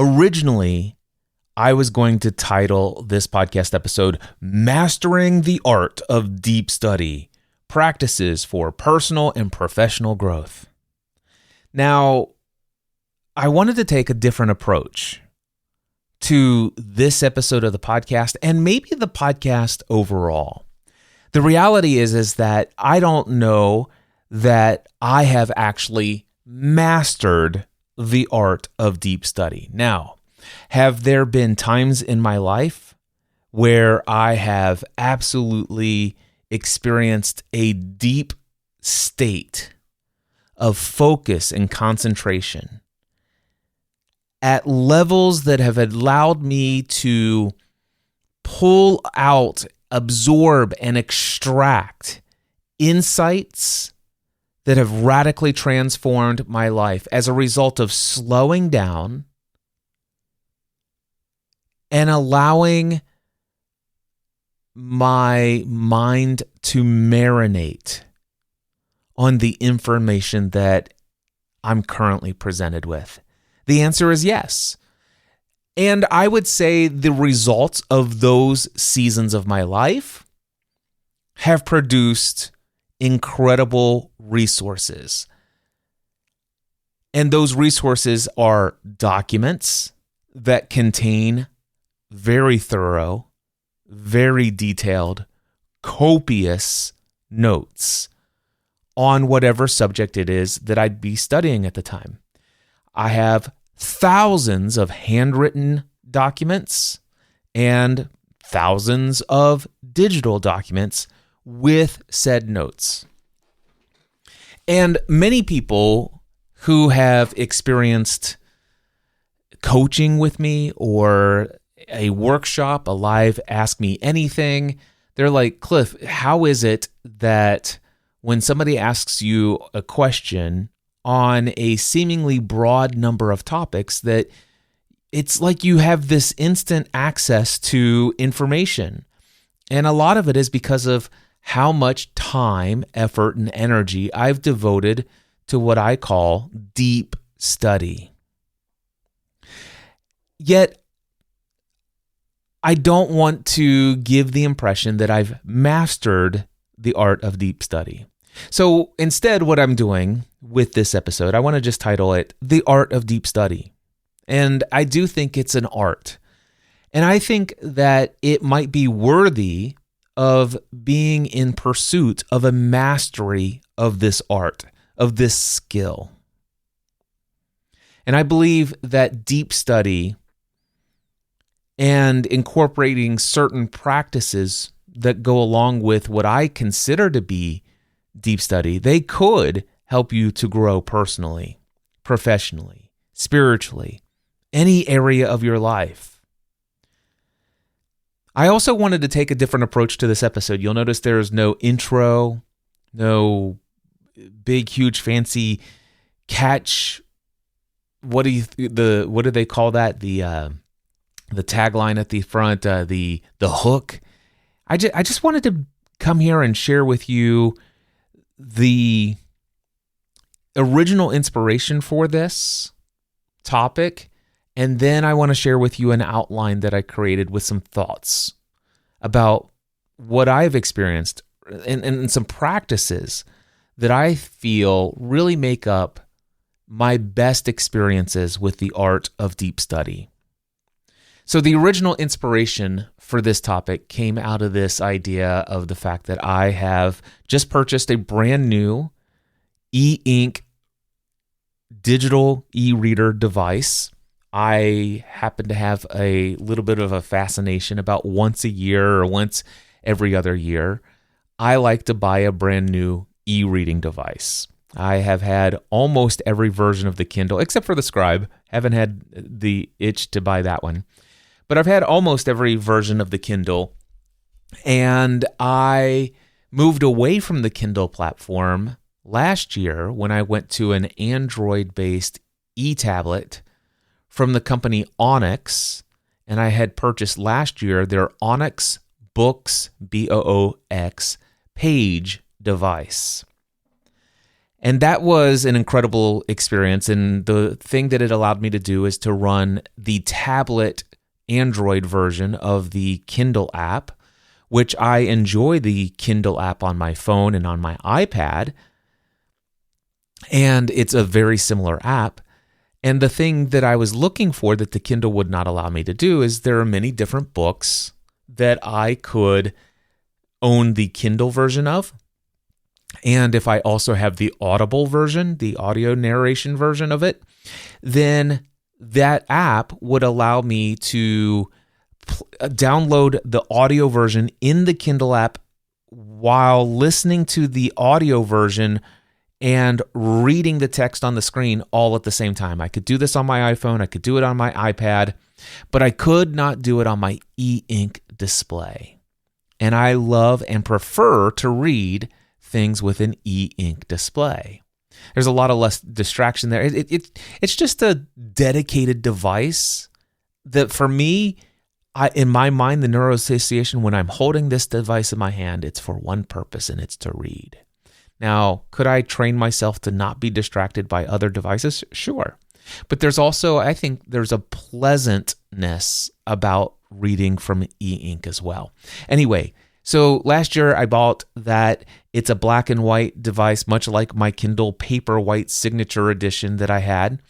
Originally, I was going to title this podcast episode, Mastering the Art of Deep Study, Practices for Personal and Professional Growth. Now, I wanted to take a different approach to this episode of the podcast and maybe the podcast overall. The reality is that I don't know that I have actually mastered the art of deep study. Now, have there been times in my life where I have absolutely experienced a deep state of focus and concentration at levels that have allowed me to pull out, absorb, and extract insights that have radically transformed my life as a result of slowing down and allowing my mind to marinate on the information that I'm currently presented with? The answer is yes. And I would say the results of those seasons of my life have produced incredible resources. And those resources are documents that contain very thorough, very detailed, copious notes on whatever subject it is that I'd be studying at the time. I have thousands of handwritten documents and thousands of digital documents with said notes. And many people who have experienced coaching with me or a workshop, a live Ask Me Anything, they're like, Cliff, how is it that when somebody asks you a question on a seemingly broad number of topics that it's like you have this instant access to information? And a lot of it is because of how much time, effort, and energy I've devoted to what I call deep study. Yet, I don't want to give the impression that I've mastered the art of deep study. So instead, what I'm doing with this episode, I want to just title it The Art of Deep Study. And I do think it's an art. And I think that it might be worthy of being in pursuit of a mastery of this art, of this skill. And I believe that deep study and incorporating certain practices that go along with what I consider to be deep study, they could help you to grow personally, professionally, spiritually, any area of your life. I also wanted to take a different approach to this episode. You'll notice there's no intro, no big, huge, fancy catch. What do they call that? The tagline at the front, the hook. I just wanted to come here and share with you the original inspiration for this topic, and then I want to share with you an outline that I created with some thoughts about what I've experienced and some practices that I feel really make up my best experiences with the art of deep study. So the original inspiration for this topic came out of this idea of the fact that I have just purchased a brand new e-ink digital e-reader device. I happen to have a little bit of a fascination about once a year or once every other year. I like to buy a brand new e-reading device. I have had almost every version of the Kindle, except for the Scribe. Haven't had the itch to buy that one. But I've had almost every version of the Kindle, and I moved away from the Kindle platform last year when I went to an Android-based e-tablet from the company Onyx, and I had purchased last year their Onyx Books, Boox, Page device. And that was an incredible experience. And the thing that it allowed me to do is to run the tablet Android version of the Kindle app, which I enjoy the Kindle app on my phone and on my iPad. And it's a very similar app. And the thing that I was looking for that the Kindle would not allow me to do is there are many different books that I could own the Kindle version of. And if I also have the Audible version, the audio narration version of it, then that app would allow me to download the audio version in the Kindle app while listening to the audio version and reading the text on the screen all at the same time. I could do this on my iPhone, I could do it on my iPad, but I could not do it on my e-ink display. And I love and prefer to read things with an e-ink display. There's a lot of less distraction there. It's just a dedicated device that for me, in my mind, the neuroassociation, when I'm holding this device in my hand, it's for one purpose, and it's to read. Now, could I train myself to not be distracted by other devices? Sure. But there's also, I think there's a pleasantness about reading from e-ink as well. Anyway, so last year I bought that. It's a black and white device, much like my Kindle Paperwhite Signature Edition that I had.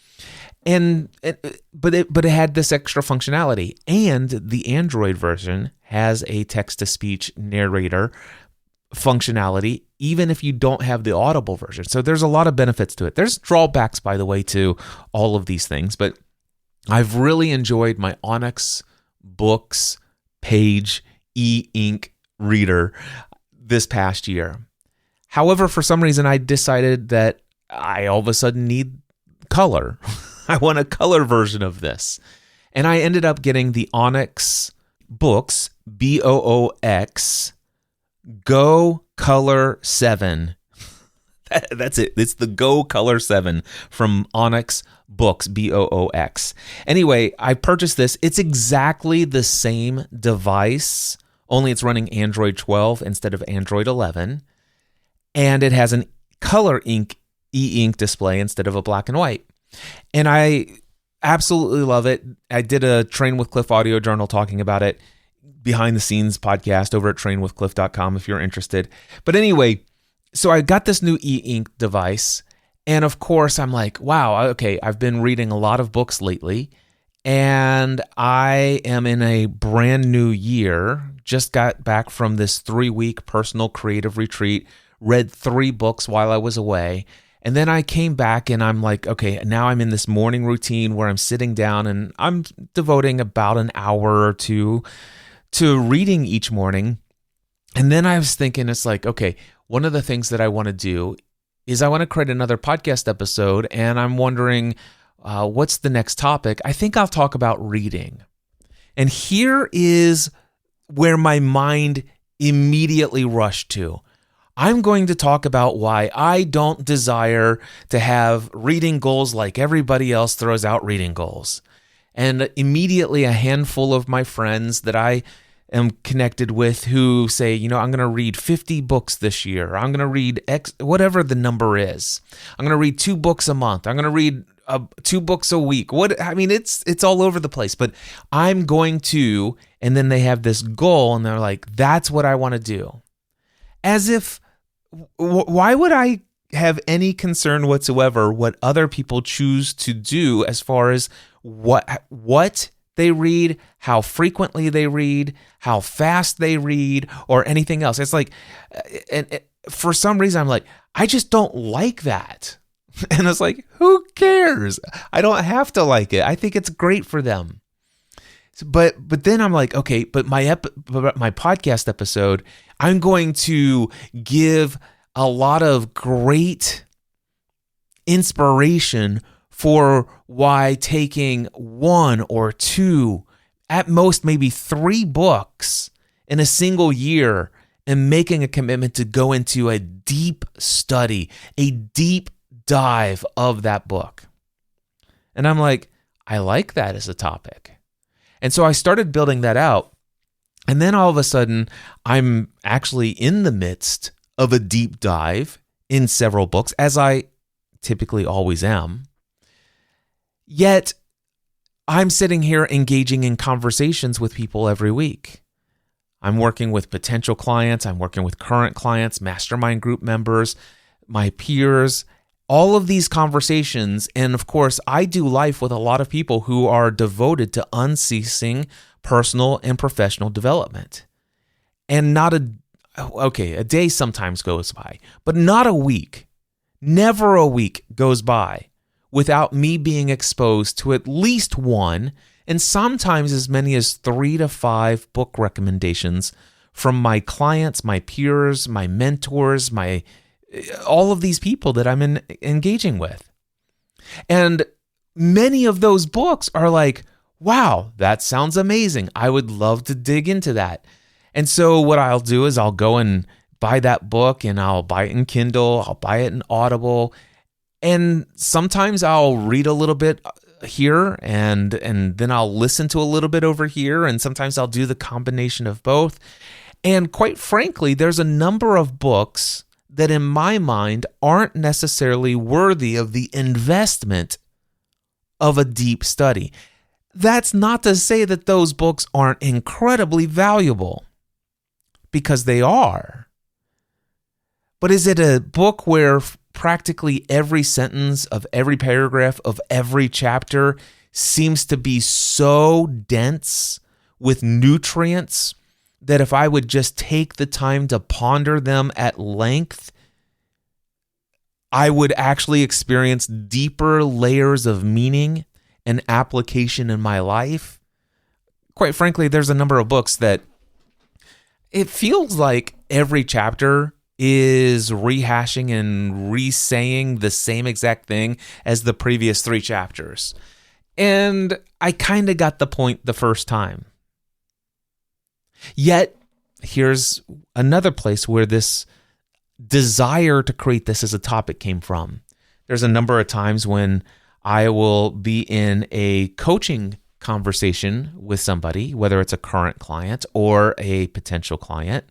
But it had this extra functionality. And the Android version has a text-to-speech narrator functionality, even if you don't have the Audible version. So there's a lot of benefits to it. There's drawbacks, by the way, to all of these things, but I've really enjoyed my Onyx Books Page e-ink reader this past year. However, for some reason, I decided that I all of a sudden need color. I want a color version of this. And I ended up getting the Onyx Books, Boox, Go Color 7. That's it. It's the Go Color 7 from Onyx Books, Boox. Anyway, I purchased this. It's exactly the same device, only it's running Android 12 instead of Android 11. And it has an color e-ink display instead of a black and white. And I absolutely love it. I did a Train with Cliff audio journal talking about it, behind the scenes podcast over at trainwithcliff.com if you're interested. But anyway, so I got this new e-ink device. And of course, I'm like, wow, okay, I've been reading a lot of books lately. And I am in a brand new year. Just got back from this 3-week personal creative retreat. Read 3 books while I was away. And then I came back and I'm like, okay, now I'm in this morning routine where I'm sitting down and I'm devoting about an hour or two to reading each morning. And then I was thinking, it's like, okay, one of the things that I want to do is I want to create another podcast episode. And I'm wondering, what's the next topic? I think I'll talk about reading. And here is where my mind immediately rushed to. I'm going to talk about why I don't desire to have reading goals like everybody else throws out reading goals. And immediately a handful of my friends that I am connected with who say, I'm going to read 50 books this year. I'm going to read X, whatever the number is. I'm going to read 2 books a month. I'm going to read 2 books a week. It's all over the place, but I'm going to, and then they have this goal and they're like, that's what I want to do. As if, why would I have any concern whatsoever what other people choose to do as far as what they read, how frequently they read, how fast they read, or anything else? It's like, and for some reason, I'm like, I just don't like that. And it's like, who cares? I don't have to like it. I think it's great for them. But then I'm like, okay, but my podcast episode, I'm going to give a lot of great inspiration for why taking 1 or 2, at most maybe 3 books in a single year and making a commitment to go into a deep study, a deep dive of that book. And I'm like, I like that as a topic. And so I started building that out. And then all of a sudden, I'm actually in the midst of a deep dive in several books, as I typically always am. Yet, I'm sitting here engaging in conversations with people every week. I'm working with potential clients. I'm working with current clients, mastermind group members, my peers, all of these conversations. And of course, I do life with a lot of people who are devoted to unceasing personal and professional development. And a day sometimes goes by, but not a week. Never a week goes by without me being exposed to at least one, and sometimes as many as 3 to 5 book recommendations from my clients, my peers, my mentors, all of these people that I'm engaging with. And many of those books are like, wow, that sounds amazing. I would love to dig into that. And so what I'll do is I'll go and buy that book, and I'll buy it in Kindle, I'll buy it in Audible, and sometimes I'll read a little bit here and then I'll listen to a little bit over here, and sometimes I'll do the combination of both. And quite frankly, there's a number of books that in my mind aren't necessarily worthy of the investment of a deep study. That's not to say that those books aren't incredibly valuable, because they are. But is it a book where practically every sentence of every paragraph of every chapter seems to be so dense with nutrients that if I would just take the time to ponder them at length, I would actually experience deeper layers of meaning and application in my life? Quite frankly, there's a number of books that it feels like every chapter is rehashing and re-saying the same exact thing as the previous 3 chapters. And I kind of got the point the first time. Yet, here's another place where this desire to create this as a topic came from. There's a number of times when I will be in a coaching conversation with somebody, whether it's a current client or a potential client,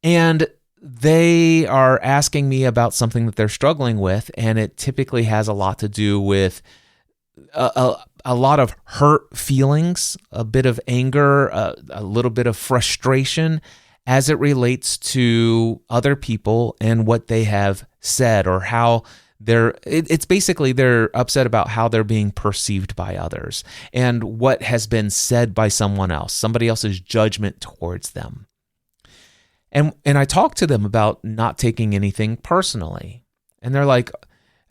and they are asking me about something that they're struggling with, and it typically has a lot to do with a lot of hurt feelings, a bit of anger, a little bit of frustration as it relates to other people and what they have said, or how it's basically they're upset about how they're being perceived by others and what has been said by somebody else's judgment towards them. And I talk to them about not taking anything personally. And they're like,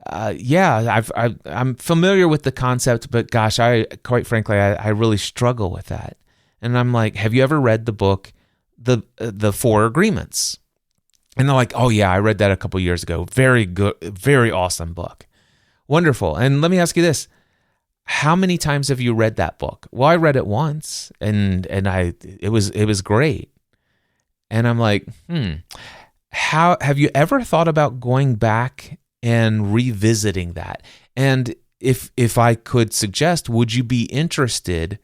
I'm familiar with the concept, but gosh, quite frankly, I really struggle with that. And I'm like, have you ever read the book, The 4 Agreements? And they're like, oh yeah, I read that a couple years ago. Very good, very awesome book. Wonderful. And let me ask you this. How many times have you read that book? Well, I read it once, and it was great. And I'm like, how have you ever thought about going back and revisiting that? And if I could suggest, would you be interested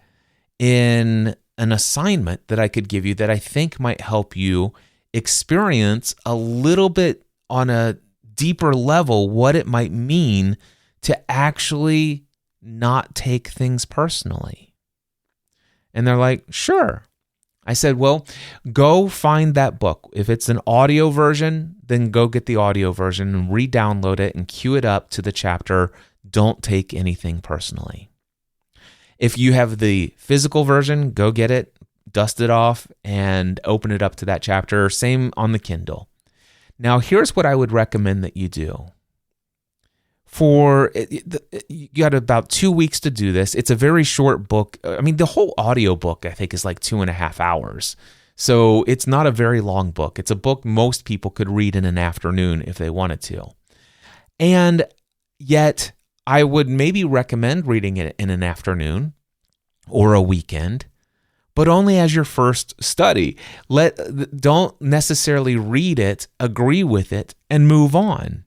in an assignment that I could give you that I think might help you experience a little bit on a deeper level what it might mean to actually not take things personally? And they're like, sure. I said, well, go find that book. If it's an audio version, then go get the audio version and re-download it and cue it up to the chapter, Don't Take Anything Personally. If you have the physical version, go get it, dust it off, and open it up to that chapter. Same on the Kindle. Now, here's what I would recommend that you do. You got about 2 weeks to do this. It's a very short book. I mean, the whole audio book, I think, is like 2.5 hours. So it's not a very long book. It's a book most people could read in an afternoon if they wanted to. And yet, I would maybe recommend reading it in an afternoon or a weekend, but only as your first study. Don't necessarily read it, agree with it, and move on.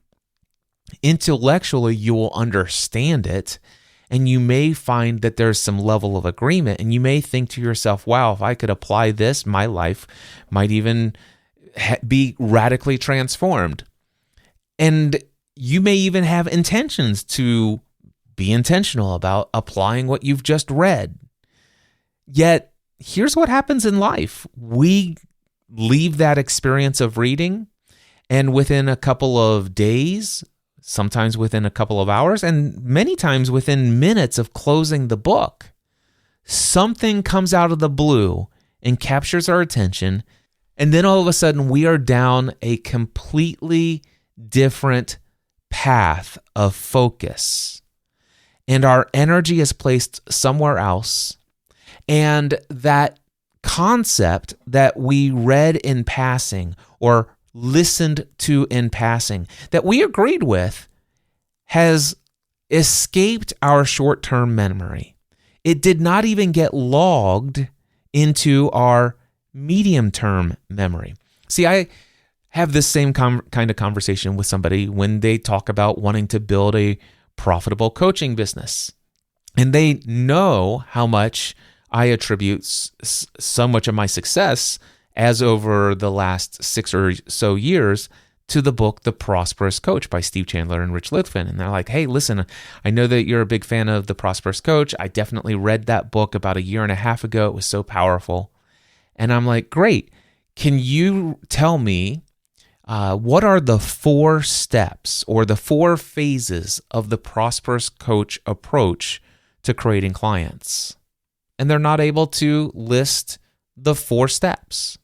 Intellectually, you will understand it, and you may find that there's some level of agreement, and you may think to yourself, wow, if I could apply this, my life might even be radically transformed. And you may even have intentions to be intentional about applying what you've just read. Yet, here's what happens in life. We leave that experience of reading, and within a couple of days, sometimes within a couple of hours, and many times within minutes of closing the book, something comes out of the blue and captures our attention, and then all of a sudden we are down a completely different path of focus, and our energy is placed somewhere else, and that concept that we read in passing or listened to in passing that we agreed with has escaped our short-term memory. It did not even get logged into our medium-term memory. See, I have this same kind of conversation with somebody when they talk about wanting to build a profitable coaching business. And they know how much I attribute so much of my success as over the last 6 or so years to the book, The Prosperous Coach by Steve Chandler and Rich Litvin. And they're like, hey, listen, I know that you're a big fan of The Prosperous Coach. I definitely read that book about 1.5 years ago. It was so powerful. And I'm like, great. Can you tell me what are the 4 steps or the 4 phases of the Prosperous Coach approach to creating clients? And they're not able to list the 4 steps.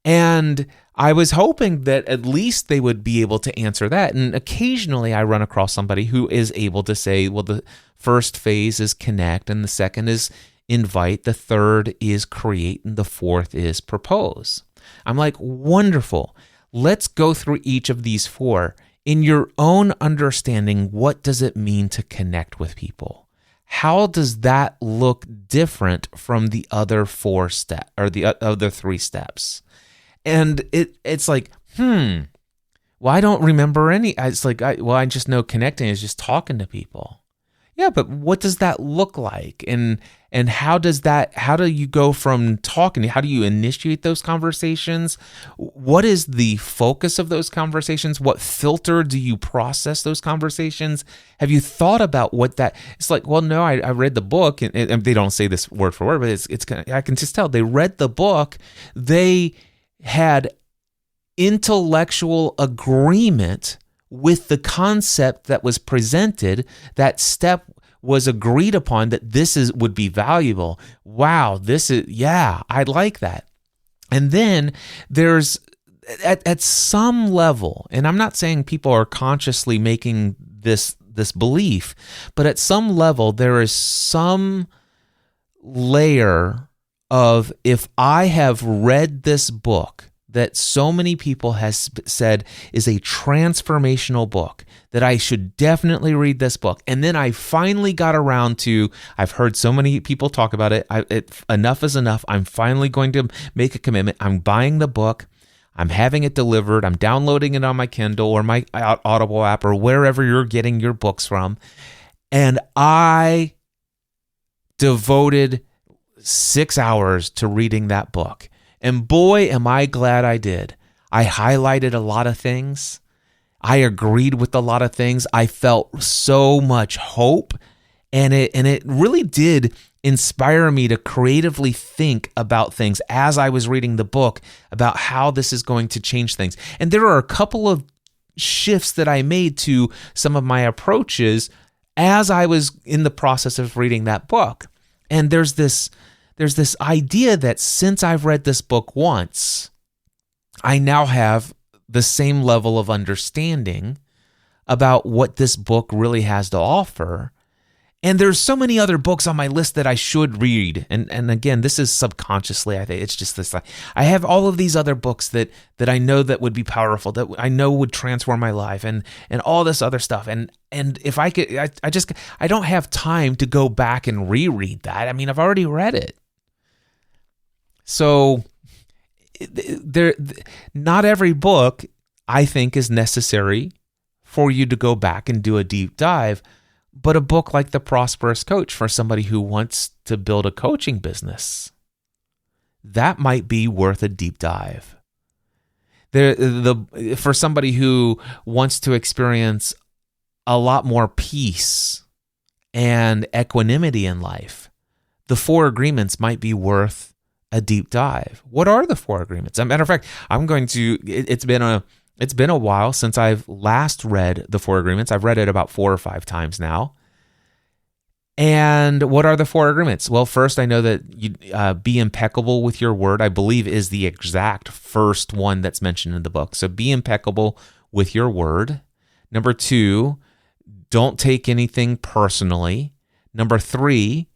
And I was hoping that at least they would be able to answer that. And occasionally I run across somebody who is able to say, well, the first phase is connect, and the second is invite, the third is create, and the fourth is propose. I'm like, wonderful. Let's go through each of these 4. In your own understanding, what does it mean to connect with people? How does that look different from the other 4 steps or the other 3 steps? And it's like, well, I don't remember any. It's like, I just know connecting is just talking to people. Yeah, but what does that look like? And how do you go from talking? How do you initiate those conversations? What is the focus of those conversations? What filter do you process those conversations? Have you thought about what that? It's like, well, no, I read the book, and they don't say this word for word, but it's kind of, I can just tell they read the book. They had intellectual agreement with the concept that was presented. That step was agreed upon, that would be valuable. Wow, I like that. And then there's at some level, and I'm not saying people are consciously making this belief, but at some level there is some layer of, if I have read this book that so many people has said is a transformational book, that I should definitely read this book. And then I finally got around to, I've heard so many people talk about it, enough is enough. I'm finally going to make a commitment. I'm buying the book. I'm having it delivered. I'm downloading it on my Kindle or my Audible app or wherever you're getting your books from. And I devoted 6 hours to reading that book. And boy, am I glad I did. I highlighted a lot of things. I agreed with a lot of things. I felt so much hope. And it really did inspire me to creatively think about things as I was reading the book, about how this is going to change things. And there are a couple of shifts that I made to some of my approaches as I was in the process of reading that book. And there's this idea that since I've read this book once, I now have the same level of understanding about what this book really has to offer. And there's so many other books on my list that I should read. And again, this is subconsciously, I think it's just this, I have all of these other books that I know that would be powerful, that I know would transform my life, and all this other stuff. And if I could, I don't have time to go back and reread that. I mean, I've already read it. So not every book, I think, is necessary for you to go back and do a deep dive. But a book like The Prosperous Coach for somebody who wants to build a coaching business, that might be worth a deep dive. For somebody who wants to experience a lot more peace and equanimity in life, the 4 agreements might be worth a deep dive. What are the 4 agreements? As a matter of fact, it's been a while since I've last read the 4 agreements. I've read it about 4 or 5 times now. And what are the 4 agreements? Well, first, I know that you be impeccable with your word, I believe, is the exact first one that's mentioned in the book. So be impeccable with your word. Number 2, don't take anything personally. Number 3,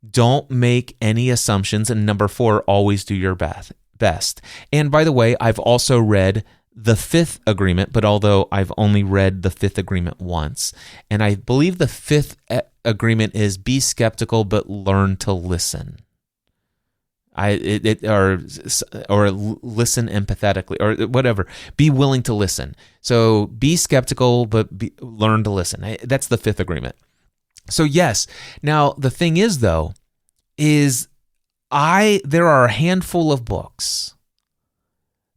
don't make any assumptions. And number 4, always do your best. And by the way, I've also read the 5th agreement, but although I've only read the 5th agreement once, and I believe the 5th agreement is be skeptical but learn to listen. Or listen empathetically, or whatever. Be willing to listen. So be skeptical but learn to listen. That's the 5th agreement. So yes. Now the thing is though, there are a handful of books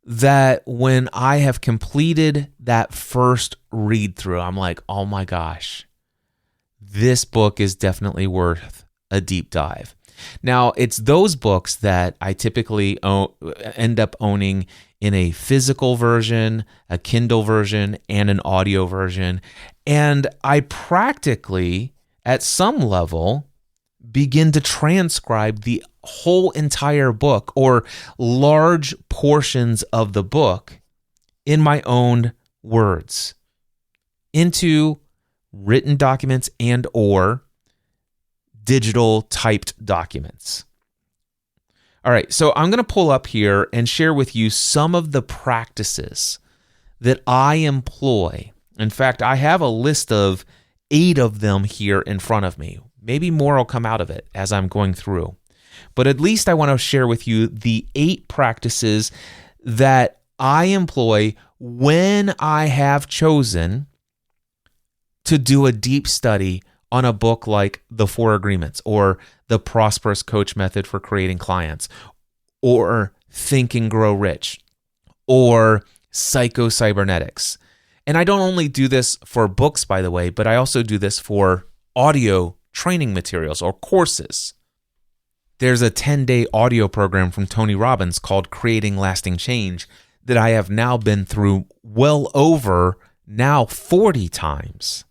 that when I have completed that first read through, I'm like, oh my gosh, this book is definitely worth a deep dive. Now, it's those books that I typically end up owning in a physical version, a Kindle version, and an audio version. And I practically, at some level, begin to transcribe the whole entire book or large portions of the book in my own words into written documents and or digital typed documents. All right, so I'm going to pull up here and share with you some of the practices that I employ. In fact, I have a list of 8 of them here in front of me. Maybe more will come out of it as I'm going through. But at least I want to share with you the 8 practices that I employ when I have chosen to do a deep study on a book like The 4 Agreements or The Prosperous Coach Method for Creating Clients or Think and Grow Rich or Psycho-Cybernetics. And I don't only do this for books, by the way, but I also do this for audio training materials or courses. There's a 10-day audio program from Tony Robbins called Creating Lasting Change that I have now been through well over now 40 times.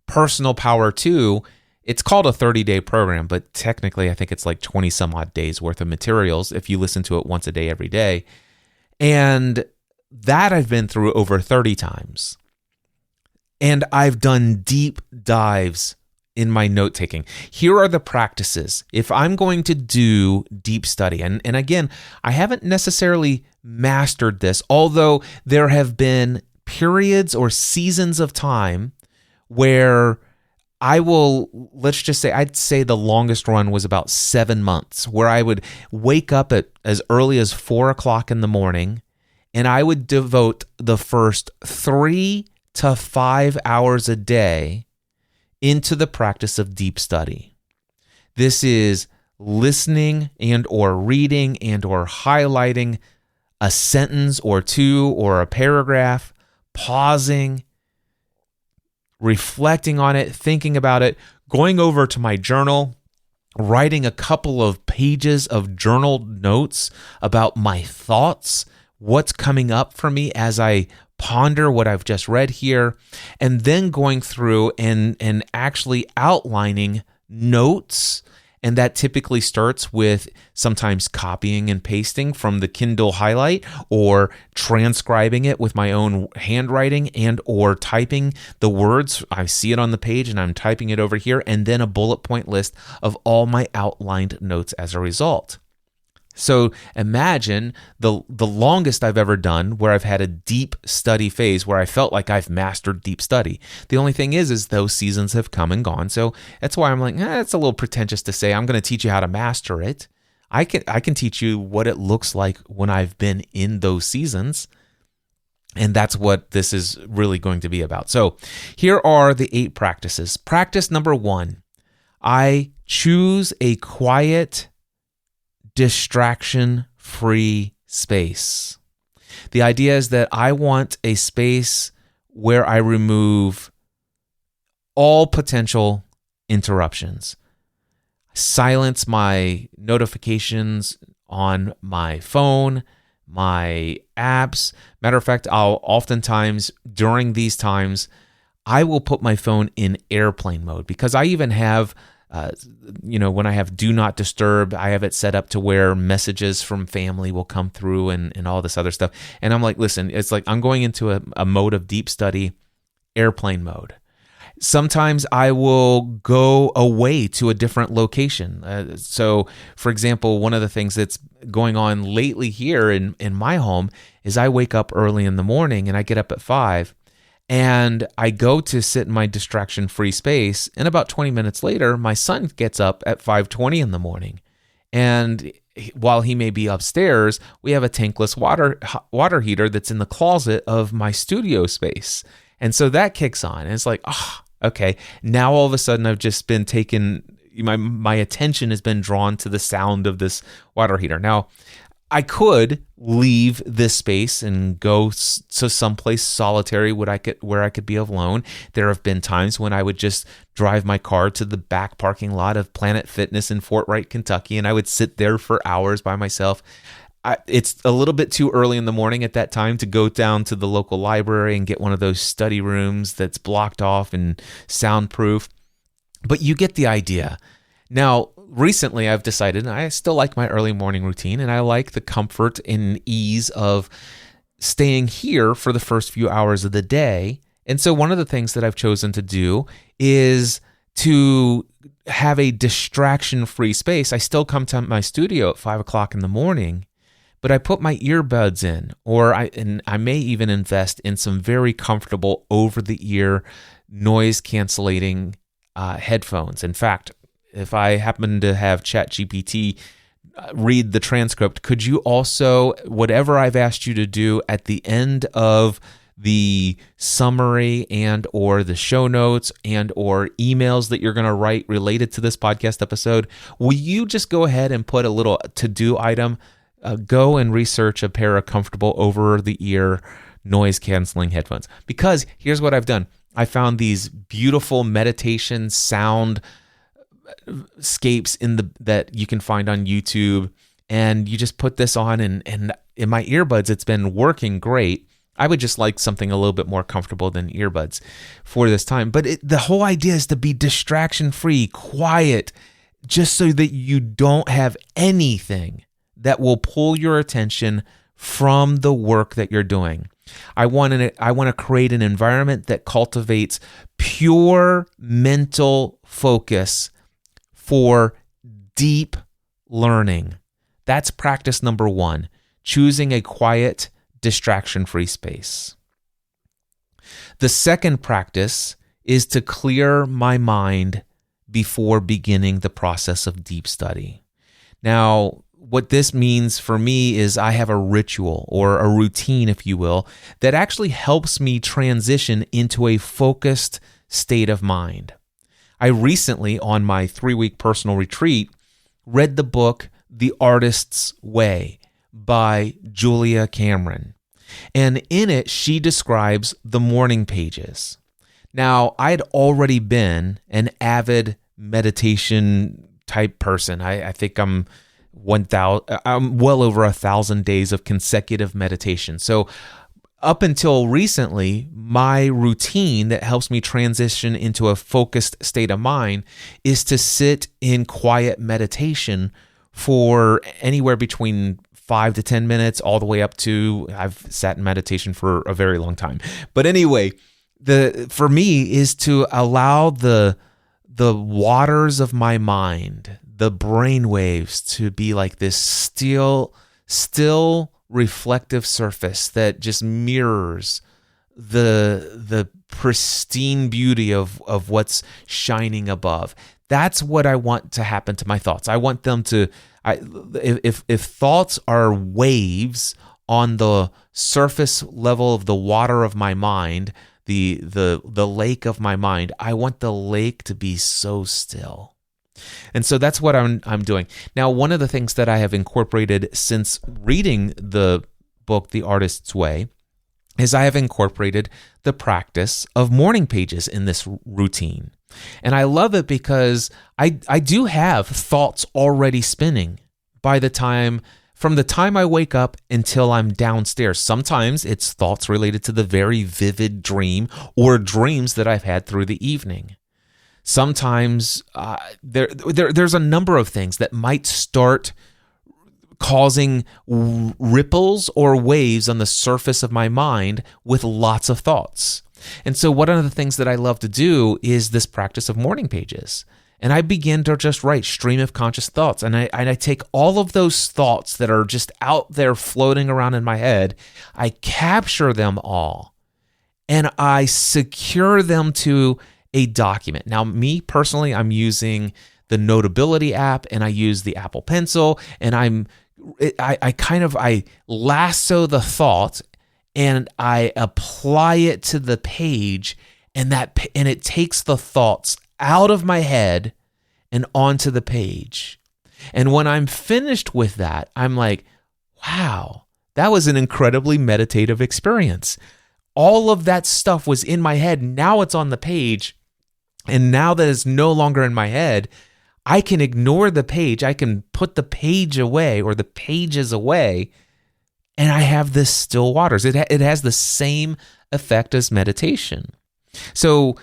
Personal Power 2, it's called a 30-day program, but technically I think it's like 20 some odd days worth of materials if you listen to it once a day every day. And that I've been through over 30 times. And I've done deep dives in my note-taking. Here are the practices. If I'm going to do deep study, and again, I haven't necessarily mastered this, although there have been periods or seasons of time where I will, let's just say, I'd say the longest run was about 7 months, where I would wake up at as early as 4 o'clock in the morning, and I would devote the first 3 to 5 hours a day into the practice of deep study. This is listening and or reading and or highlighting a sentence or 2 or a paragraph, pausing, reflecting on it, thinking about it, going over to my journal, writing a couple of pages of journal notes about my thoughts, what's coming up for me as I ponder what I've just read here, and then going through and actually outlining notes. And that typically starts with sometimes copying and pasting from the Kindle highlight or transcribing it with my own handwriting and or typing the words. I see it on the page and I'm typing it over here, and then a bullet point list of all my outlined notes as a result. So imagine the longest I've ever done where I've had a deep study phase where I felt like I've mastered deep study. The only thing is those seasons have come and gone. So that's why I'm like, it's a little pretentious to say I'm going to teach you how to master it. I can teach you what it looks like when I've been in those seasons. And that's what this is really going to be about. So here are the 8 practices. Practice number 1, I choose a quiet, distraction-free space. The idea is that I want a space where I remove all potential interruptions. Silence my notifications on my phone, my apps. Matter of fact, I'll oftentimes during these times, I will put my phone in airplane mode, because I even have, when I have do not disturb, I have it set up to where messages from family will come through and all this other stuff. And I'm like, listen, it's like I'm going into a mode of deep study, airplane mode. Sometimes I will go away to a different location. So, for example, one of the things that's going on lately here in my home is I wake up early in the morning and I get up at 5 and I go to sit in my distraction-free space. And about 20 minutes later, my son gets up at 5:20 in the morning. And while he may be upstairs, we have a tankless water heater that's in the closet of my studio space. And so that kicks on. And it's like, okay, now all of a sudden I've just been my attention has been drawn to the sound of this water heater. Now, I could leave this space and go to someplace solitary where I could be alone. There have been times when I would just drive my car to the back parking lot of Planet Fitness in Fort Wright, Kentucky, and I would sit there for hours by myself. It's a little bit too early in the morning at that time to go down to the local library and get one of those study rooms that's blocked off and soundproof. But you get the idea. Now, recently I've decided I still like my early morning routine, and I like the comfort and ease of staying here for the first few hours of the day. And so one of the things that I've chosen to do is to have a distraction-free space. I still come to my studio at 5 o'clock in the morning, but I put my earbuds in, or I may even invest in some very comfortable over-the-ear noise cancellating headphones. In fact, if I happen to have ChatGPT read the transcript, could you also, whatever I've asked you to do at the end of the summary and or the show notes and or emails that you're going to write related to this podcast episode, will you just go ahead and put a little to-do item? Go and research a pair of comfortable over-the-ear noise-canceling headphones. Because here's what I've done. I found these beautiful meditation sound scapes that you can find on YouTube, and you just put this on, and in my earbuds, it's been working great. I would just like something a little bit more comfortable than earbuds for this time. But the whole idea is to be distraction-free, quiet, just so that you don't have anything that will pull your attention from the work that you're doing. I want to create an environment that cultivates pure mental focus for deep learning. That's practice number 1, choosing a quiet, distraction-free space. The second practice is to clear my mind before beginning the process of deep study. Now, what this means for me is I have a ritual or a routine, if you will, that actually helps me transition into a focused state of mind. I recently, on my 3-week personal retreat, read the book The Artist's Way by Julia Cameron. And in it, she describes the morning pages. Now, I'd already been an avid meditation type person. I think I'm well over 1,000 days of consecutive meditation. So up until recently, my routine that helps me transition into a focused state of mind is to sit in quiet meditation for anywhere between 5 to 10 minutes, all the way up to, I've sat in meditation for a very long time. But anyway, for me is to allow the waters of my mind, the brain waves, to be like this still reflective surface that just mirrors the pristine beauty of what's shining above. That's what I want to happen to my thoughts. I want them to, if thoughts are waves on the surface level of the water of my mind, the lake of my mind, I want the lake to be so still. And so that's what I'm doing. Now, one of the things that I have incorporated since reading the book, The Artist's Way, is I have incorporated the practice of morning pages in this routine. And I love it because I do have thoughts already spinning from the time I wake up until I'm downstairs. Sometimes it's thoughts related to the very vivid dream or dreams that I've had through the evening. Sometimes there's a number of things that might start causing ripples or waves on the surface of my mind with lots of thoughts. And so one of the things that I love to do is this practice of morning pages. And I begin to just write stream of conscious thoughts. And I take all of those thoughts that are just out there floating around in my head, I capture them all, and I secure them to a document. Now, me personally, I'm using the Notability app, and I use the Apple Pencil, and I lasso the thought and I apply it to the page, and it takes the thoughts out of my head and onto the page. And when I'm finished with that, I'm like, wow, that was an incredibly meditative experience. All of that stuff was in my head. Now it's on the page. And now that it's no longer in my head, I can ignore the page. I can put the page away or the pages away, and I have this still waters. It has the same effect as meditation. So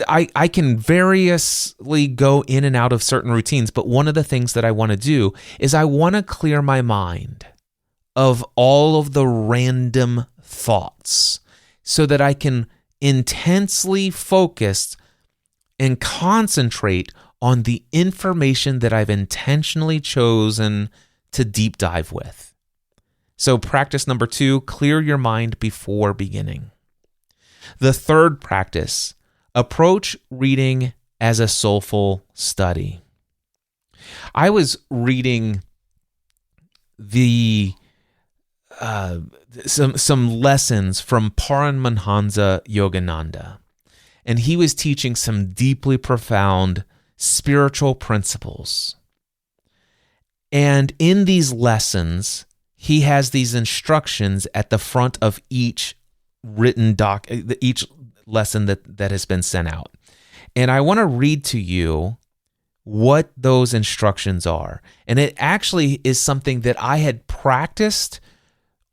I can variously go in and out of certain routines, but one of the things that I want to do is I want to clear my mind of all of the random thoughts so that I can intensely focus and concentrate on the information that I've intentionally chosen to deep dive with. So practice number 2, clear your mind before beginning. The third practice, approach reading as a soulful study. I was reading some lessons from Paramahansa Yogananda, and he was teaching some deeply profound spiritual principles. And in these lessons, he has these instructions at the front of each each lesson that has been sent out. And I want to read to you what those instructions are. And it actually is something that I had practiced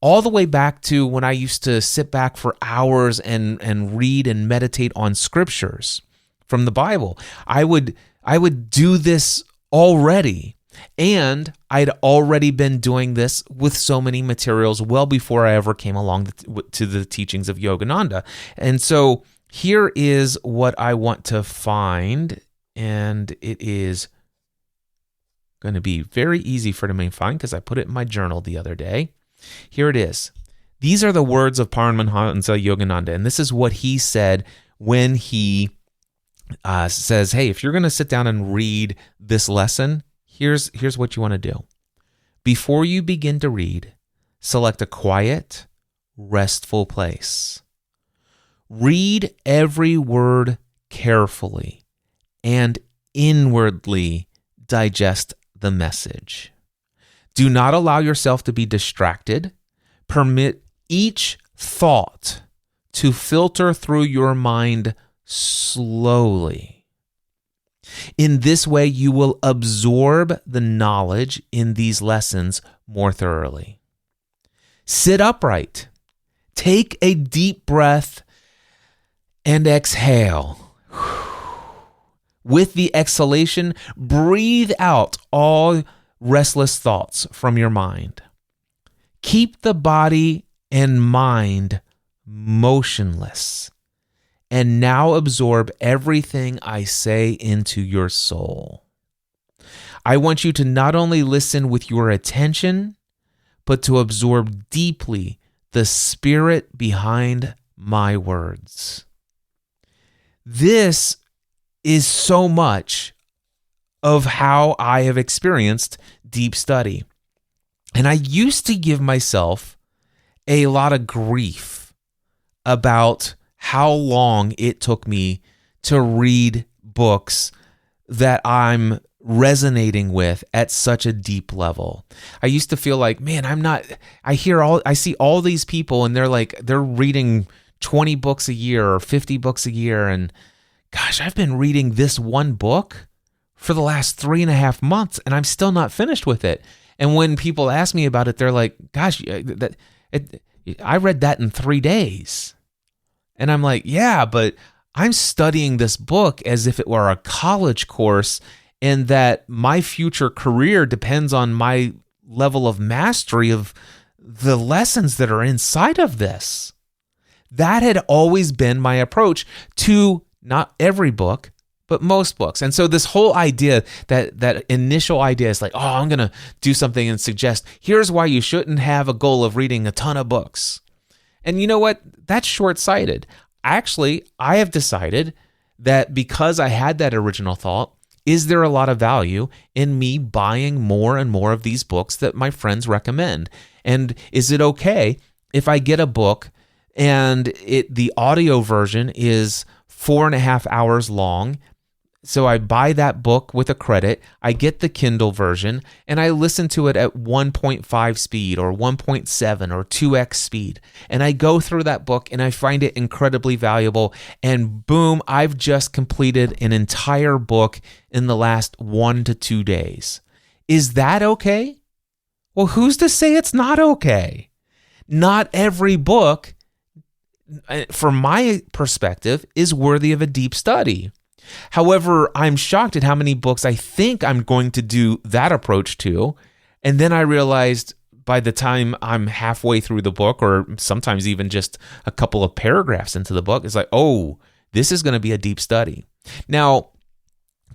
all the way back to when I used to sit back for hours and read and meditate on scriptures from the Bible. I would do this already, and I'd already been doing this with so many materials well before I ever came along to the teachings of Yogananda. And so here is what I want to find, and it is going to be very easy for me to find because I put it in my journal the other day. Here it is. These are the words of Paramahansa Yogananda, and this is what he said when he says, hey, if you're going to sit down and read this lesson, here's what you want to do. Before you begin to read, select a quiet, restful place. Read every word carefully and inwardly digest the message. Do not allow yourself to be distracted. Permit each thought to filter through your mind slowly. In this way, you will absorb the knowledge in these lessons more thoroughly. Sit upright. Take a deep breath and exhale. With the exhalation, breathe out all restless thoughts from your mind. Keep the body and mind motionless. And now absorb everything I say into your soul. I want you to not only listen with your attention, but to absorb deeply the spirit behind my words. This is so much of how I have experienced deep study. And I used to give myself a lot of grief about how long it took me to read books that I'm resonating with at such a deep level. I used to feel like, man, I see all these people and they're reading 20 books a year or 50 books a year. And gosh, I've been reading this one book for the last 3.5 months and I'm still not finished with it. And when people ask me about it, they're like, gosh, I read that in 3 days. And I'm like, yeah, but I'm studying this book as if it were a college course, and that my future career depends on my level of mastery of the lessons that are inside of this. That had always been my approach to not every book, but most books. And so this whole idea, that initial idea is like, oh, I'm going to do something and suggest, here's why you shouldn't have a goal of reading a ton of books. And you know what? That's short-sighted. Actually, I have decided that because I had that original thought, is there a lot of value in me buying more and more of these books that my friends recommend? And is it okay if I get a book and the audio version is 4.5 hours long? So I buy that book with a credit, I get the Kindle version, and I listen to it at 1.5 speed or 1.7 or 2x speed. And I go through that book and I find it incredibly valuable. And boom, I've just completed an entire book in the last 1 to 2 days. Is that okay? Well, who's to say it's not okay? Not every book, from my perspective, is worthy of a deep study. However, I'm shocked at how many books I think I'm going to do that approach to. And then I realized by the time I'm halfway through the book, or sometimes even just a couple of paragraphs into the book, it's like, oh, this is going to be a deep study. Now,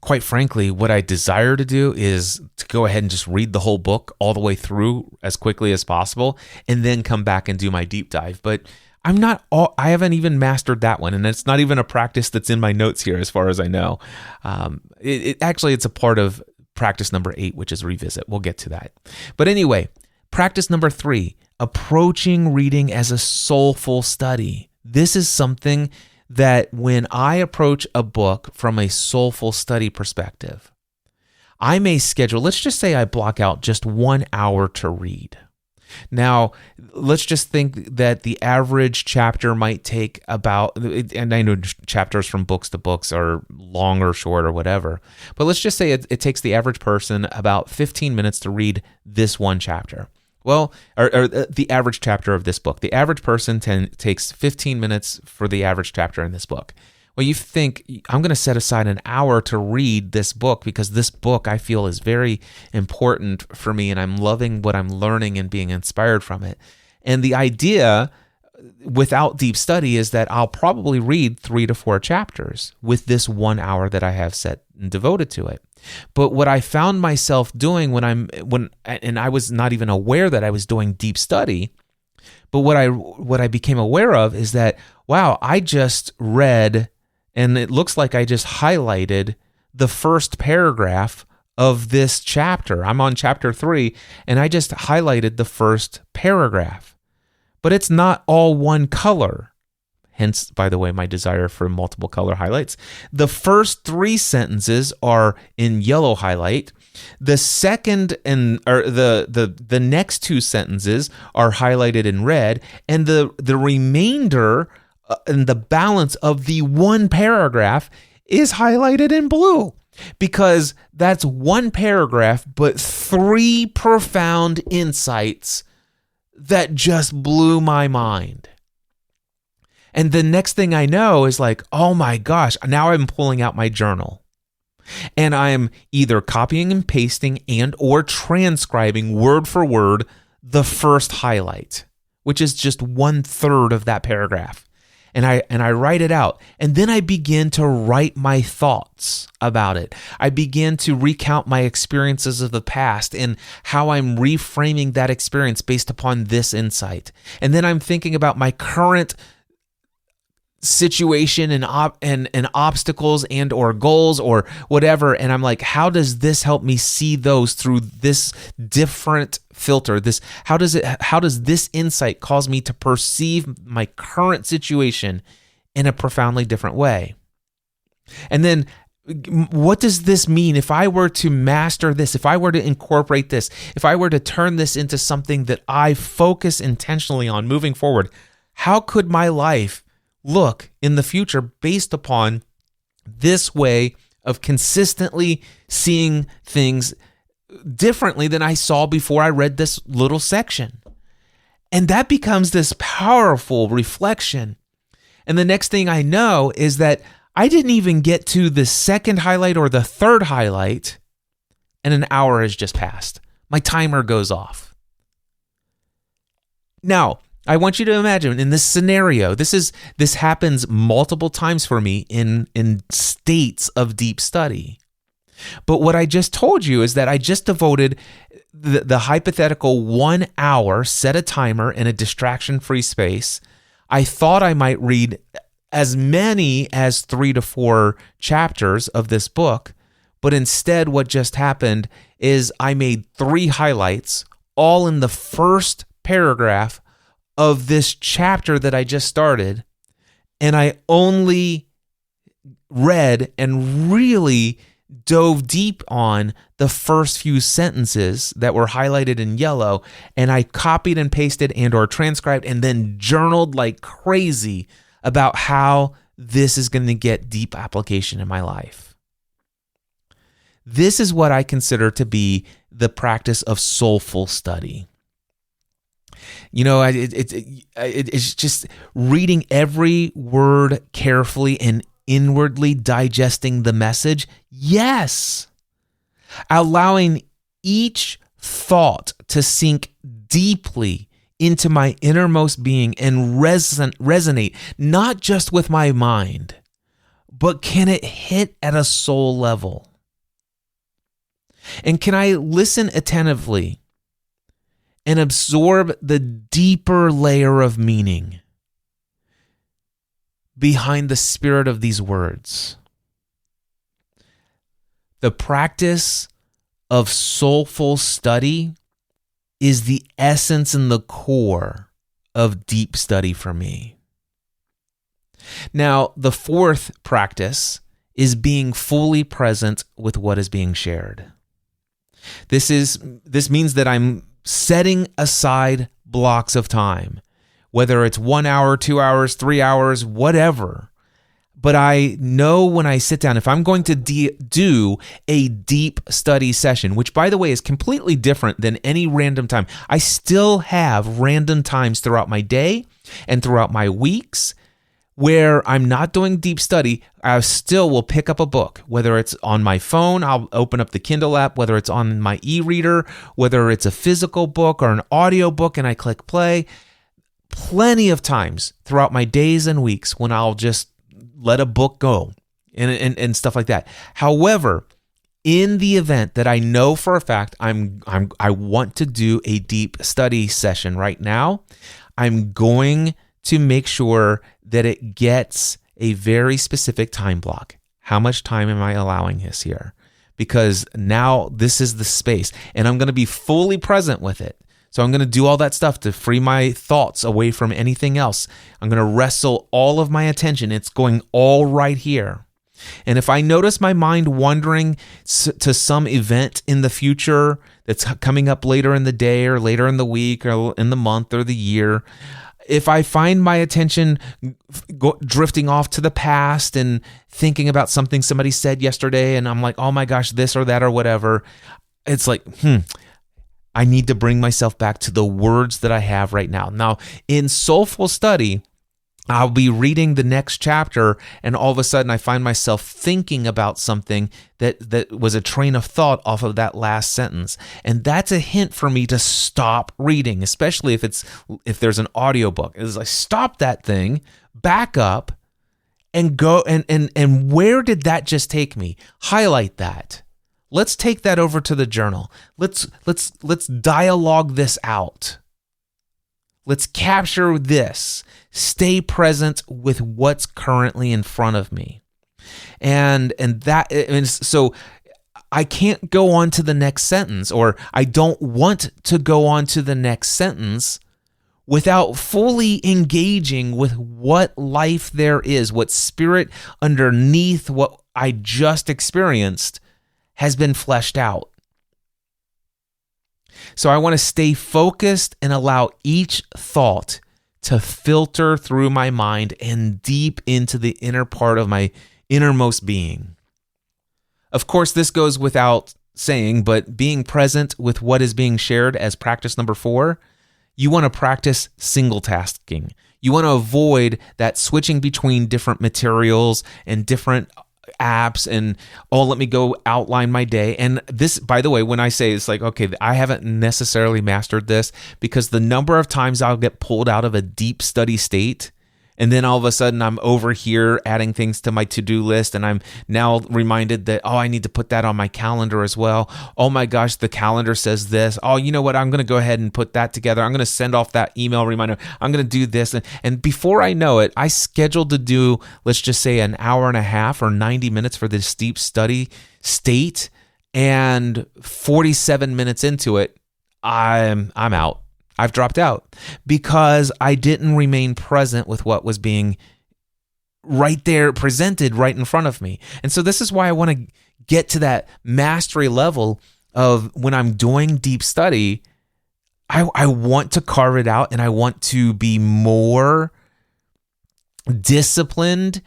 quite frankly, what I desire to do is to go ahead and just read the whole book all the way through as quickly as possible and then come back and do my deep dive. But I haven't even mastered that one, and it's not even a practice that's in my notes here as far as I know. It's a part of practice number 8, which is revisit. We'll get to that. But anyway, practice number 3, approaching reading as a soulful study. This is something that when I approach a book from a soulful study perspective, I may schedule, let's just say I block out just 1 hour to read. Now, let's just think that the average chapter might take about, and I know chapters from books to books are long or short or whatever, but let's just say it takes the average person about 15 minutes to read this one chapter. Well, or the average chapter of this book. The average person takes 15 minutes for the average chapter in this book. Well, you think, I'm going to set aside an hour to read this book because this book I feel is very important for me and I'm loving what I'm learning and being inspired from it. And the idea without deep study is that I'll probably read 3 to 4 chapters with this 1 hour that I have set and devoted to it. But what I found myself doing when I was not even aware that I was doing deep study, but what I became aware of is that, wow, I just read, and it looks like I just highlighted the first paragraph of this chapter. I'm on chapter 3, and I just highlighted the first paragraph. But it's not all one color. Hence, by the way, my desire for multiple color highlights. The first 3 sentences are in yellow highlight. The second the next 2 sentences are highlighted in red, and the remainder and the balance of the one paragraph is highlighted in blue, because that's one paragraph, but 3 profound insights that just blew my mind. And the next thing I know is like, oh my gosh, now I'm pulling out my journal. And I'm either copying and pasting and or transcribing word for word the first highlight, which is just 1/3 of that paragraph. And I write it out. And then I begin to write my thoughts about it. I begin to recount my experiences of the past and how I'm reframing that experience based upon this insight. And then I'm thinking about my current situation and obstacles and or goals or whatever, and I'm like, how does this help me see those through this different filter? How does this insight cause me to perceive my current situation in a profoundly different way? And then what does this mean if I were to master this, if I were to incorporate this, if I were to turn this into something that I focus intentionally on moving forward? How could my life look in the future based upon this way of consistently seeing things differently than I saw before I read this little section? And that becomes this powerful reflection. And the next thing I know is that I didn't even get to the second highlight or the third highlight, and an hour has just passed. My timer goes off. Now, I want you to imagine in this scenario, this happens multiple times for me in states of deep study. But what I just told you is that I just devoted the hypothetical 1 hour, set a timer in a distraction-free space. I thought I might read as many as 3 to 4 chapters of this book, but instead what just happened is I made 3 highlights, all in the first paragraph of this chapter that I just started, and I only read and really dove deep on the first few sentences that were highlighted in yellow, and I copied and pasted and or transcribed and then journaled like crazy about how this is going to get deep application in my life. This is what I consider to be the practice of soulful study. You know, it's just reading every word carefully and inwardly digesting the message. Yes. Allowing each thought to sink deeply into my innermost being and resonate, not just with my mind, but can it hit at a soul level? And can I listen attentively and absorb the deeper layer of meaning behind the spirit of these words? The practice of soulful study is the essence and the core of deep study for me. Now, the fourth practice is being fully present with what is being shared. This means that I'm setting aside blocks of time, whether it's 1 hour, 2 hours, 3 hours, whatever. But I know when I sit down, if I'm going to do a deep study session, which by the way is completely different than any random time. I still have random times throughout my day and throughout my weeks where I'm not doing deep study. I still will pick up a book, whether it's on my phone, I'll open up the Kindle app, whether it's on my e-reader, whether it's a physical book or an audio book, and I click play. Plenty of times throughout my days and weeks when I'll just let a book go and stuff like that. However, in the event that I know for a fact I want to do a deep study session right now, I'm going to make sure that it gets a very specific time block. How much time am I allowing this here? Because now this is the space and I'm going to be fully present with it. So I'm going to do all that stuff to free my thoughts away from anything else. I'm going to wrestle all of my attention. It's going all right here. And if I notice my mind wandering to some event in the future that's coming up later in the day or later in the week or in the month or the year, if I find my attention drifting off to the past and thinking about something somebody said yesterday and I'm like, oh my gosh, this or that or whatever, it's like, I need to bring myself back to the words that I have right now. Now, in soulful study, I'll be reading the next chapter and all of a sudden I find myself thinking about something that was a train of thought off of that last sentence. And that's a hint for me to stop reading, especially if there's an audiobook. It's like, stop that thing, back up and go and where did that just take me? Highlight that. Let's take that over to the journal. Let's dialogue this out. Let's capture this. Stay present with what's currently in front of me. And so I can't go on to the next sentence, or I don't want to go on to the next sentence without fully engaging with what life there is, what spirit underneath what I just experienced has been fleshed out. So I want to stay focused and allow each thought to filter through my mind and deep into the inner part of my innermost being. Of course, this goes without saying, but being present with what is being shared as practice number 4, you want to practice single tasking. You want to avoid that switching between different materials and different apps and, let me go outline my day. And this, by the way, when I say it's like, okay, I haven't necessarily mastered this, because the number of times I'll get pulled out of a deep study state, and then all of a sudden I'm over here adding things to my to-do list, and I'm now reminded that, I need to put that on my calendar as well. Oh my gosh, the calendar says this. Oh, you know what? I'm going to go ahead and put that together. I'm going to send off that email reminder. I'm going to do this. And before I know it, I scheduled to do, let's just say, an hour and a half or 90 minutes for this deep study state, and 47 minutes into it, I'm out. I've dropped out because I didn't remain present with what was being right there, presented right in front of me. And so this is why I want to get to that mastery level of when I'm doing deep study, I want to carve it out, and I want to be more disciplined,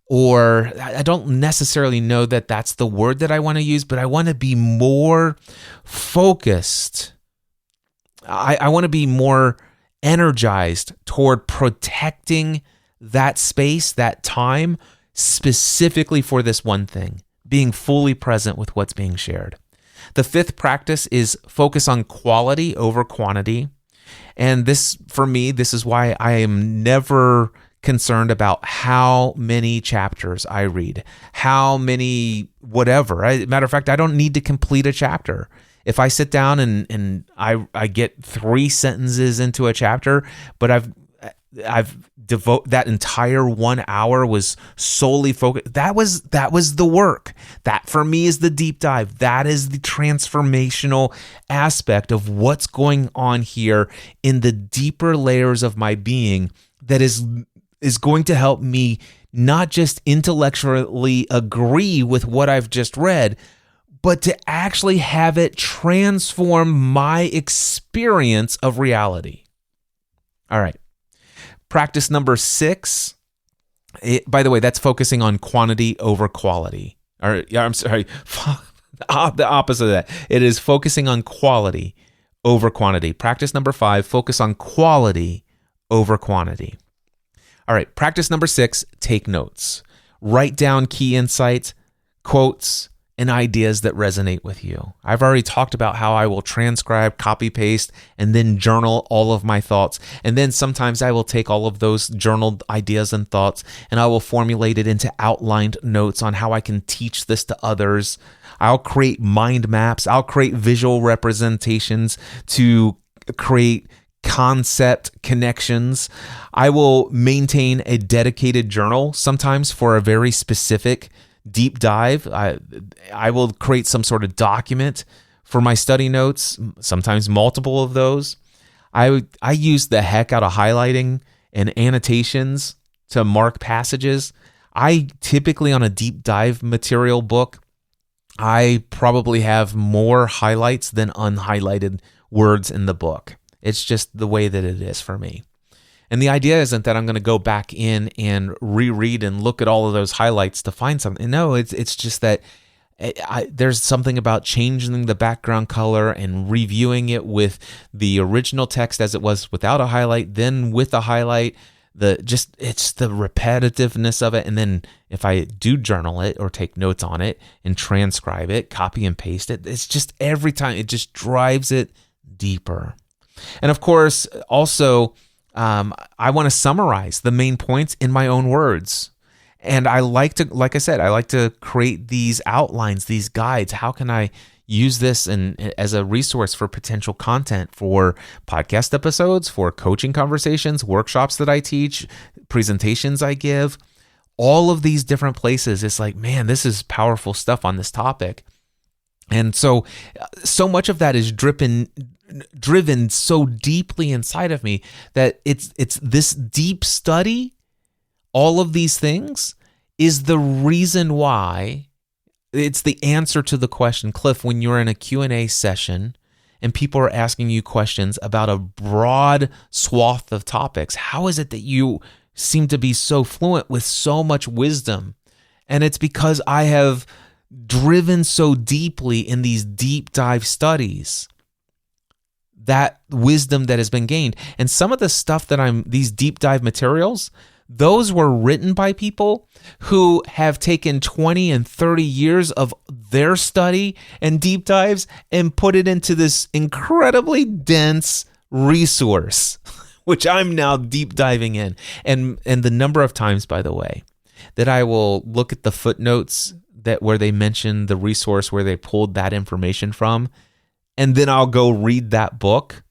or I don't necessarily know that that's the word that I want to use, but I want to be more focused. I want to be more energized toward protecting that space, that time, specifically for this one thing, being fully present with what's being shared. The 5th practice is focus on quality over quantity. And this, for me, this is why I am never concerned about how many chapters I read, how many whatever. Matter of fact, I don't need to complete a chapter. If I sit down and I get 3 sentences into a chapter, but I've devote that entire 1 hour was solely focused. That was the work. That for me is the deep dive. That is the transformational aspect of what's going on here in the deeper layers of my being, that is going to help me not just intellectually agree with what I've just read, but to actually have it transform my experience of reality. All right. Practice number 6. By the way, that's focusing on quantity over quality. I'm sorry, the opposite of that. It is focusing on quality over quantity. Practice number 5, focus on quality over quantity. All right. Practice number 6, take notes. Write down key insights, quotes, and ideas that resonate with you. I've already talked about how I will transcribe, copy, paste, and then journal all of my thoughts. And then sometimes I will take all of those journaled ideas and thoughts, and I will formulate it into outlined notes on how I can teach this to others. I'll create mind maps. I'll create visual representations to create concept connections. I will maintain a dedicated journal, sometimes for a very specific deep dive. I will create some sort of document for my study notes, sometimes multiple of those. I use the heck out of highlighting and annotations to mark passages. I typically, on a deep dive material book, I probably have more highlights than unhighlighted words in the book. It's just the way that it is for me. And the idea isn't that I'm going to go back in and reread and look at all of those highlights to find something. No, it's just that there's something about changing the background color and reviewing it with the original text as it was without a highlight, then with a highlight. It's the repetitiveness of it. And then if I do journal it or take notes on it and transcribe it, copy and paste it, it's just every time it just drives it deeper. And of course, also, I want to summarize the main points in my own words. And I like to create these outlines, these guides. How can I use this as a resource for potential content for podcast episodes, for coaching conversations, workshops that I teach, presentations I give, all of these different places. It's like, man, this is powerful stuff on this topic. And so much of that is driven so deeply inside of me that it's this deep study, all of these things, is the reason why. It's the answer to the question, Cliff, when you're in a Q&A session and people are asking you questions about a broad swath of topics, how is it that you seem to be so fluent with so much wisdom? And it's because I have driven so deeply in these deep dive studies, that wisdom that has been gained. And some of the stuff that these deep dive materials, those were written by people who have taken 20 and 30 years of their study and deep dives and put it into this incredibly dense resource, which I'm now deep diving in. And the number of times, by the way, that I will look at the footnotes where they mention the resource where they pulled that information from, and then I'll go read that book,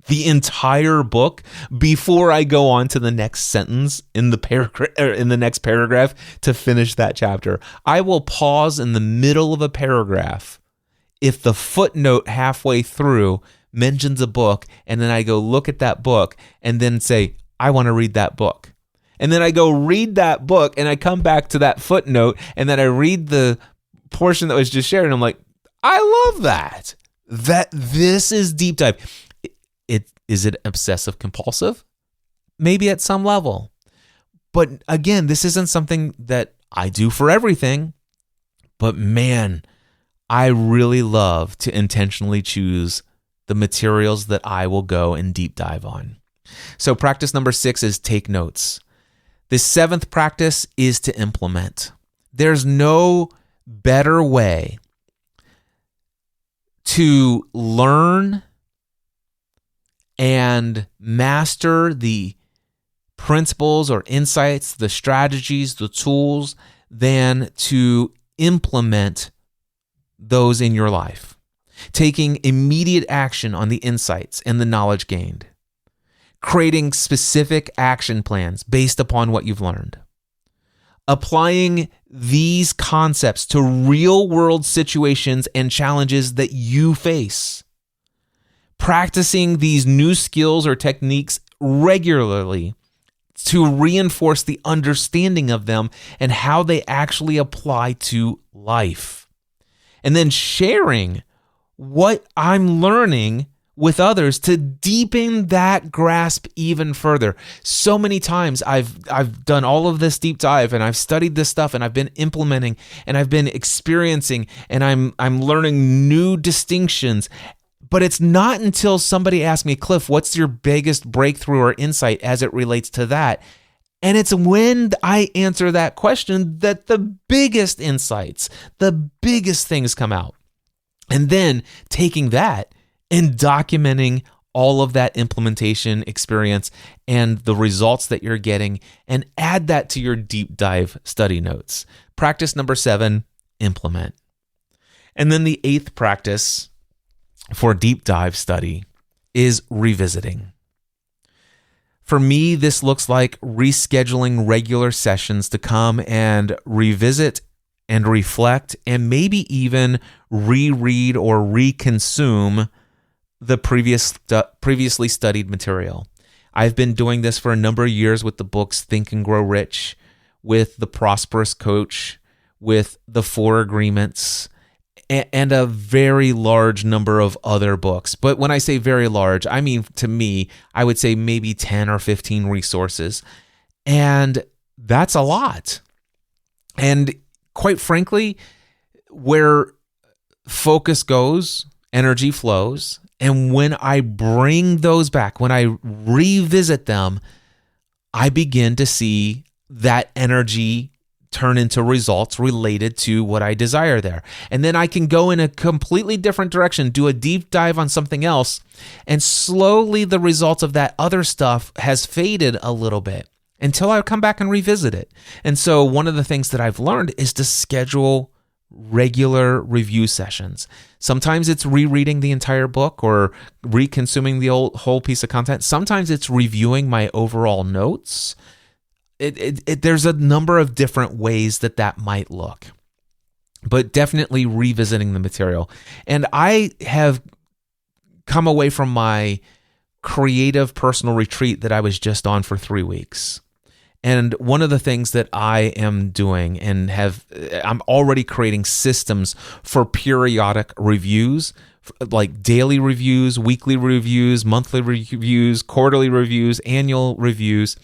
the entire book, before I go on to the next sentence in the next paragraph to finish that chapter. I will pause in the middle of a paragraph if the footnote halfway through mentions a book, and then I go look at that book and then say, I want to read that book. And then I go read that book and I come back to that footnote and then I read the portion that was just shared and I'm like, I love that. This is deep dive. Is it obsessive compulsive? Maybe at some level. But again, this isn't something that I do for everything. But man, I really love to intentionally choose the materials that I will go and deep dive on. So practice number 6 is take notes. The 7th practice is to implement. There's no better way to learn and master the principles or insights, the strategies, the tools, than to implement those in your life. Taking immediate action on the insights and the knowledge gained. Creating specific action plans based upon what you've learned. Applying these concepts to real-world situations and challenges that you face. Practicing these new skills or techniques regularly to reinforce the understanding of them and how they actually apply to life. And then sharing what I'm learning with others to deepen that grasp even further. So many times I've done all of this deep dive and I've studied this stuff and I've been implementing and I've been experiencing and I'm learning new distinctions. But it's not until somebody asks me, Cliff, what's your biggest breakthrough or insight as it relates to that? And it's when I answer that question that the biggest insights, the biggest things come out. And then taking that and documenting all of that implementation experience and the results that you're getting and add that to your deep dive study notes. Practice number 7, implement. And then the 8th practice for deep dive study is revisiting. For me, this looks like rescheduling regular sessions to come and revisit and reflect and maybe even reread or reconsume the previously studied material. I've been doing this for a number of years with the books Think and Grow Rich, with The Prosperous Coach, with The 4 Agreements, and a very large number of other books. But when I say very large, I mean, to me, I would say maybe 10 or 15 resources. And that's a lot. And quite frankly, where focus goes, energy flows. And when I bring those back, when I revisit them, I begin to see that energy turn into results related to what I desire there. And then I can go in a completely different direction, do a deep dive on something else, and slowly the results of that other stuff has faded a little bit until I come back and revisit it. And so one of the things that I've learned is to schedule regular review sessions. Sometimes it's rereading the entire book or reconsuming the whole piece of content. Sometimes it's reviewing my overall notes. There's a number of different ways that might look, but definitely revisiting the material. And I have come away from my creative personal retreat that I was just on for 3 weeks. And one of the things that I am doing and I'm already creating systems for periodic reviews, like daily reviews, weekly reviews, monthly reviews, quarterly reviews, annual reviews.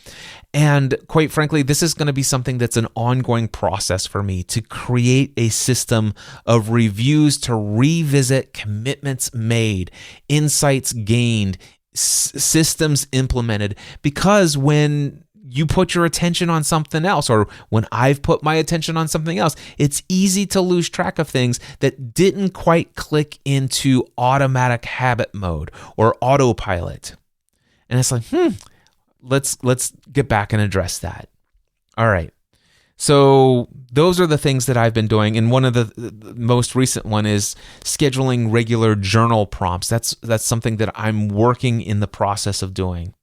And quite frankly, this is going to be something that's an ongoing process for me to create a system of reviews to revisit commitments made, insights gained, systems implemented. Because when you put your attention on something else, or when I've put my attention on something else, it's easy to lose track of things that didn't quite click into automatic habit mode or autopilot. And it's like, let's get back and address that. All right. So those are the things that I've been doing. And one of the most recent one is scheduling regular journal prompts. That's something that I'm working in the process of doing.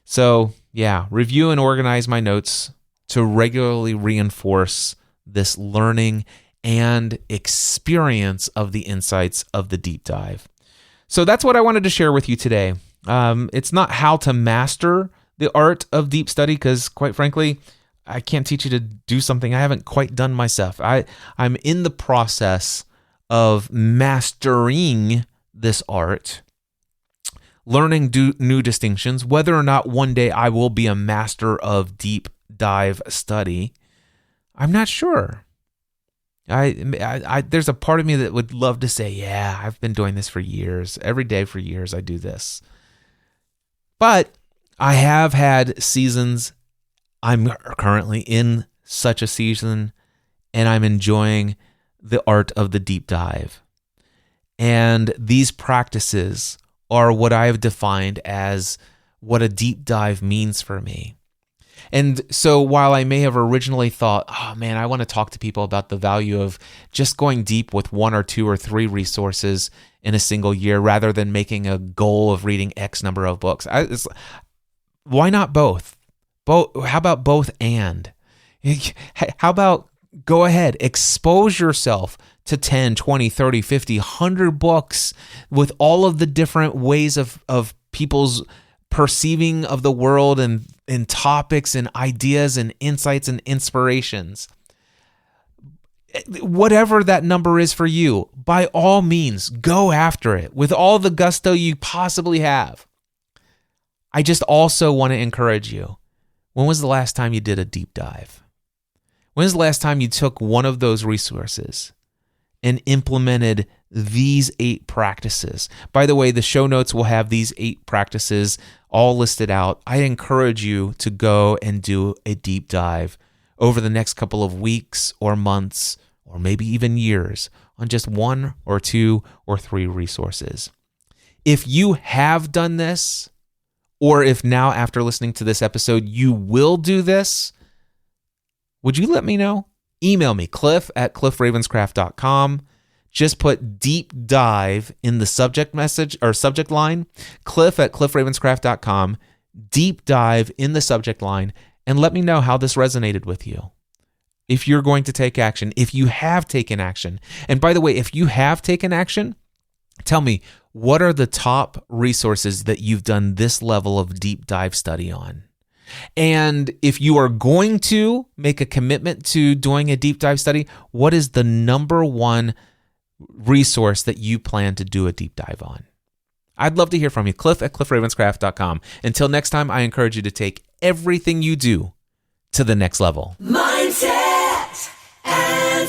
So yeah, review and organize my notes to regularly reinforce this learning and experience of the insights of the deep dive. So that's what I wanted to share with you today. It's not how to master the art of deep study, because quite frankly, I can't teach you to do something I haven't quite done myself. I'm in the process of mastering this art, learning new distinctions. Whether or not one day I will be a master of deep dive study, I'm not sure. There's a part of me that would love to say, yeah, I've been doing this for years. Every day for years I do this. But I have had seasons. I'm currently in such a season, and I'm enjoying the art of the deep dive. And these practices are what I have defined as what a deep dive means for me. And so while I may have originally thought, oh man, I want to talk to people about the value of just going deep with 1 or 2 or 3 resources in a single year rather than making a goal of reading X number of books. Why not both? How about both and? How about go ahead, expose yourself to 10, 20, 30, 50, 100 books with all of the different ways of people's perceiving of the world and topics and ideas and insights and inspirations. Whatever that number is for you, by all means, go after it with all the gusto you possibly have. I just also want to encourage you. When was the last time you did a deep dive? When was the last time you took one of those resources and implemented these 8 practices? By the way, the show notes will have these 8 practices all listed out. I encourage you to go and do a deep dive over the next couple of weeks or months or maybe even years on just 1 or 2 or 3 resources. If you have done this, or if now after listening to this episode you will do this, would you let me know? Email me, cliff@cliffravenscraft.com. Just put deep dive in the subject message or subject line, cliff@cliffravenscraft.com, deep dive in the subject line, and let me know how this resonated with you. If you're going to take action, if you have taken action. And by the way, if you have taken action, tell me, what are the top resources that you've done this level of deep dive study on? And if you are going to make a commitment to doing a deep dive study, what is the number one resource that you plan to do a deep dive on? I'd love to hear from you. cliff@cliffravenscraft.com. Until next time, I encourage you to take everything you do to the next level. Mindset and